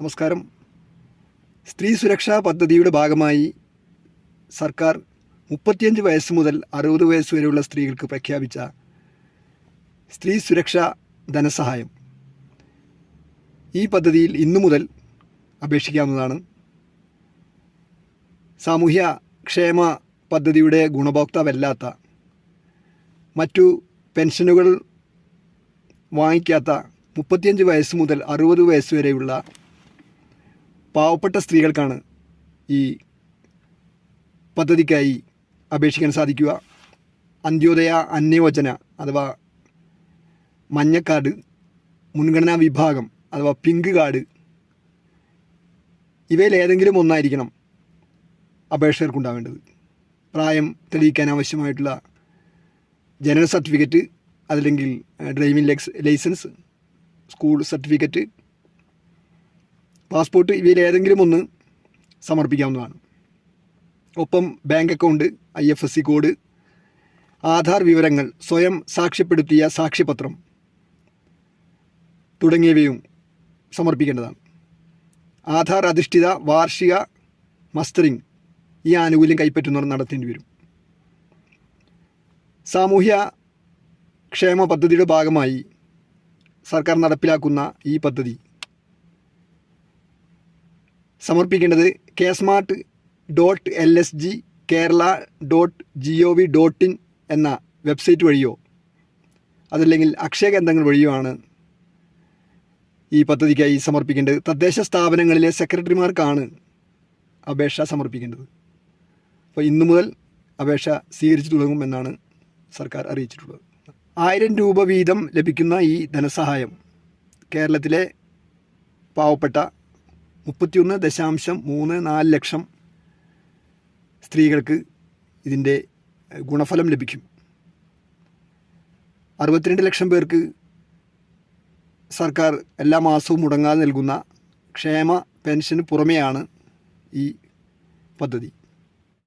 നമസ്കാരം. സ്ത്രീ സുരക്ഷാ പദ്ധതിയുടെ ഭാഗമായി സർക്കാർ 35 വയസ്സ് മുതൽ 60 വയസ്സ് വരെയുള്ള സ്ത്രീകൾക്ക് പ്രഖ്യാപിച്ച സ്ത്രീ സുരക്ഷാ ധനസഹായം ഈ പദ്ധതിയിൽ ഇന്നു മുതൽ അപേക്ഷിക്കാവുന്നതാണ്. സാമൂഹ്യ ക്ഷേമ പദ്ധതിയുടെ ഗുണഭോക്താവല്ലാത്ത, മറ്റു പെൻഷനുകൾ വാങ്ങിക്കാത്ത 35 വയസ്സ് മുതൽ 60 വയസ്സ് വരെയുള്ള പാവപ്പെട്ട സ്ത്രീകൾക്കാണ് ഈ പദ്ധതിക്കായി അപേക്ഷിക്കാൻ സാധിക്കുക. അന്ത്യോദയ അന്നയോജന അഥവാ മഞ്ഞ കാർഡ്, മുൻഗണനാ വിഭാഗം അഥവാ പിങ്ക് കാർഡ്, ഇവയിൽ ഏതെങ്കിലും ഒന്നായിരിക്കണം അപേക്ഷകർക്കുണ്ടാവേണ്ടത്. പ്രായം തെളിയിക്കാൻ ആവശ്യമായിട്ടുള്ള ജനന സർട്ടിഫിക്കറ്റ്, അതല്ലെങ്കിൽ driving licence, school certificate, passport, ഇവയിൽ ഏതെങ്കിലും ഒന്ന് സമർപ്പിക്കാവുന്നതാണ്. ഒപ്പം bank account, IFSC code, Aadhaar വിവരങ്ങൾ, സ്വയം സാക്ഷ്യപ്പെടുത്തിയ സാക്ഷ്യപത്രം തുടങ്ങിയവയും സമർപ്പിക്കേണ്ടതാണ്. ആധാർ അധിഷ്ഠിത വാർഷിക മസ്റ്ററിംഗ് ഈ ആനുകൂല്യം കൈപ്പറ്റുന്നവർ നടത്തേണ്ടി വരും. സാമൂഹ്യ ക്ഷേമ പദ്ധതിയുടെ ഭാഗമായി സർക്കാർ നടപ്പിലാക്കുന്ന ഈ പദ്ധതി സമർപ്പിക്കേണ്ടത് KSMART.LSG.Kerala.gov.in എന്ന വെബ്സൈറ്റ് വഴിയോ അതല്ലെങ്കിൽ അക്ഷയ കേന്ദ്രങ്ങൾ വഴിയോ ആണ് ഈ പദ്ധതിക്കായി സമർപ്പിക്കേണ്ടത്. തദ്ദേശ സ്ഥാപനങ്ങളിലെ സെക്രട്ടറിമാർക്കാണ് അപേക്ഷ സമർപ്പിക്കേണ്ടത്. അപ്പോൾ ഇന്നു മുതൽ അപേക്ഷ സ്വീകരിച്ചു തുടങ്ങുമെന്നാണ് സർക്കാർ അറിയിച്ചിട്ടുള്ളത്. 1000 രൂപ വീതം ലഭിക്കുന്ന ഈ ധനസഹായം കേരളത്തിലെ പാവപ്പെട്ട 31.34 ലക്ഷം സ്ത്രീകൾക്ക് ഇതിൻ്റെ ഗുണഫലം ലഭിക്കും. 62 ലക്ഷം പേർക്ക് സർക്കാർ എല്ലാ മാസവും മുടങ്ങാതെ നൽകുന്ന ക്ഷേമ പെൻഷന് പുറമെയാണ് ഈ പദ്ധതി.